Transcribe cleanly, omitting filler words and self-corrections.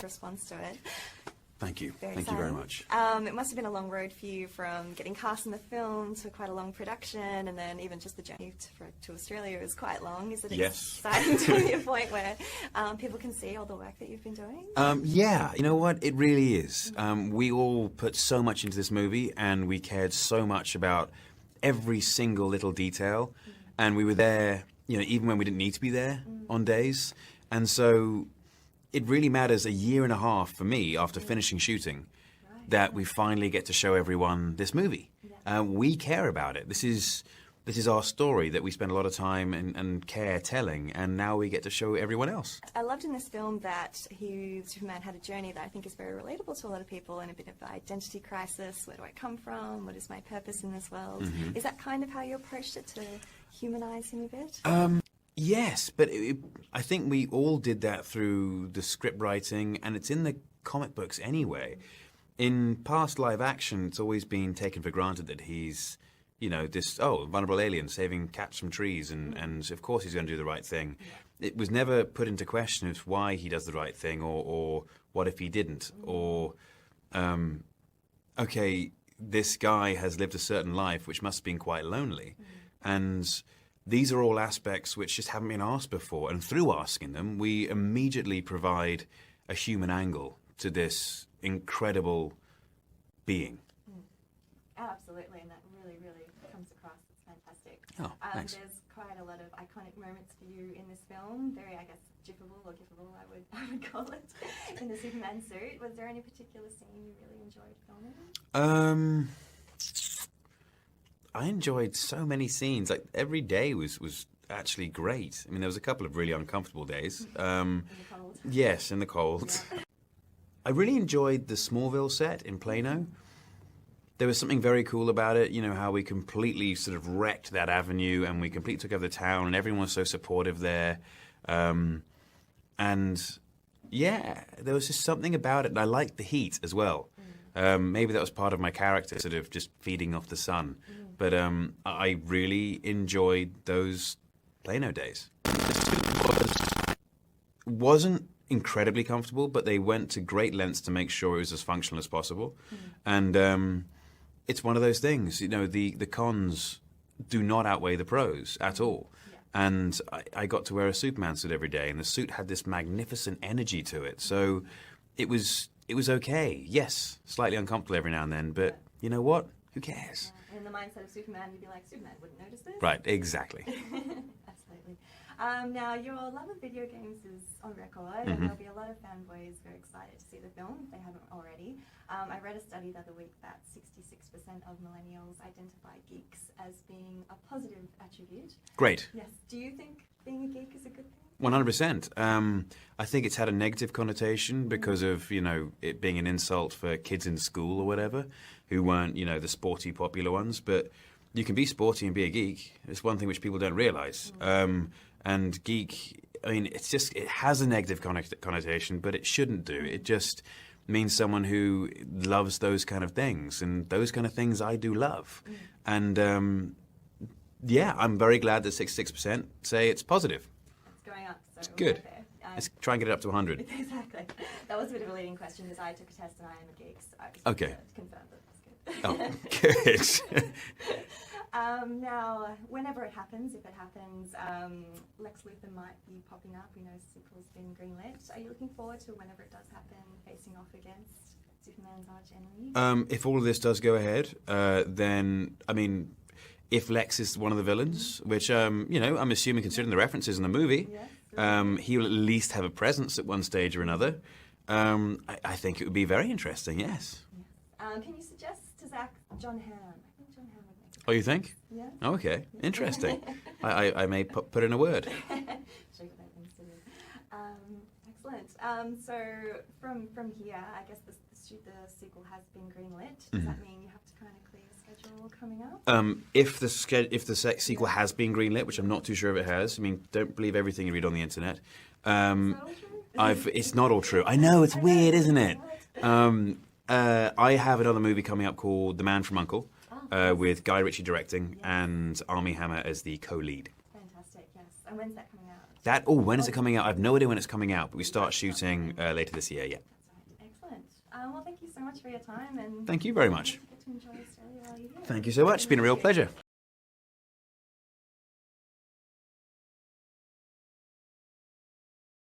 audience response to it. Thank you. Very Thank you very much. It must have been a long road for you from getting cast in the film to quite a long production, and then even just the journey to Australia is quite long. Is it exciting to be a point where people can see all the work that you've been doing? Yeah, you know what? It really is. We all put so much into this movie, and we cared so much about every single little detail, and we were there, you know, even when we didn't need to be there on days. And so it really matters a year and a half for me after finishing shooting that we finally get to show everyone this movie. We care about it. This is our story that we spend a lot of time and care telling, and now we get to show everyone else. I loved in this film that Superman had a journey that I think is very relatable to a lot of people, and a bit of an identity crisis. Where do I come from? What is my purpose in this world? Is that kind of how you approached it, to humanize him a bit? Yes, but I think we all did that through the script writing, and it's in the comic books anyway. In past live action, it's always been taken for granted that he's, you know, this vulnerable alien saving cats from trees, and of course he's going to do the right thing. It was never put into question as why he does the right thing, or what if he didn't, or okay, this guy has lived a certain life which must have been quite lonely, and these are all aspects which just haven't been asked before, and through asking them, we immediately provide a human angle to this incredible being. Absolutely, and that really comes across. It's fantastic. Oh, thanks. There's quite a lot of iconic moments for you in this film. Very, I guess, gifable I would call it, in the Superman suit. Was there any particular scene you really enjoyed filming? I enjoyed so many scenes. Like, every day was actually great. I mean, there was a couple of really uncomfortable days. In the cold. Yes, in the cold. Yeah. I really enjoyed the Smallville set in Plano. There was something very cool about it, you know, how we completely sort of wrecked that avenue, and we completely took over the town, and everyone was so supportive there. And yeah, there was just something about it, and I liked the heat as well. Maybe that was part of my character, sort of just feeding off the sun. But I really enjoyed those Plano days. It wasn't incredibly comfortable, but they went to great lengths to make sure it was as functional as possible. And it's one of those things, you know, the cons do not outweigh the pros at all. And I got to wear a Superman suit every day, and the suit had this magnificent energy to it. So it was okay. Yes, slightly uncomfortable every now and then, but you know what? Who cares? In the mindset of Superman, you'd be like, Superman wouldn't notice this. Right, exactly. Absolutely. Now, your love of video games is on record, and there'll be a lot of fanboys very excited to see the film, if they haven't already. I read a study the other week that 66% of millennials identify geeks as being a positive attribute. Great. Yes. Do you think being a geek is a good thing? 100%. I think it's had a negative connotation because of, you know, it being an insult for kids in school or whatever who weren't, you know, the sporty, popular ones. But you can be sporty and be a geek. It's one thing which people don't realize. And geek, I mean, it's just, it has a negative connotation, but it shouldn't do. It just means someone who loves those kind of things. And those kind of things I do love. And yeah, I'm very glad that 66% say it's positive. Going up, so it's good. Let's try and get it up to 100. Exactly. That was a bit of a leading question because I took a test and I am a geek, so I just okay. Confirmed that that's good. Oh, good. Now, whenever it happens, if it happens, Lex Luthor might be popping up. We know sequel's been greenlit. Are you looking forward to whenever it does happen, facing off against Superman's arch enemy? If all of this does go ahead, then, I mean, if Lex is one of the villains, which, you know, I'm assuming considering the references in the movie, he'll at least have a presence at one stage or another. I think it would be very interesting, yes. Can you suggest to Zach John Hamm? I think John Hamm would make it. Oh, you think? Yeah. Okay, interesting. I may put in a word. Sure, you have things to do. Excellent. So from here, I guess the sequel has been greenlit. Does that mean you have to kind of clear the schedule coming up? If the sequel has been greenlit, which I'm not too sure if it has. I mean, don't believe everything you read on the internet. It's not all true. I know, it's weird, isn't it? I have another movie coming up called The Man from U.N.C.L.E. With Guy Ritchie directing and Armie Hammer as the co-lead. Fantastic, yes. And when's that coming out? When is it coming out? I have no idea when it's coming out, but we start shooting later this year, yeah. That's right. Excellent. Well, thank you so much for your time. And Thank you very much. get to enjoy Australia while you're here. Thank you so much. It's been a real pleasure.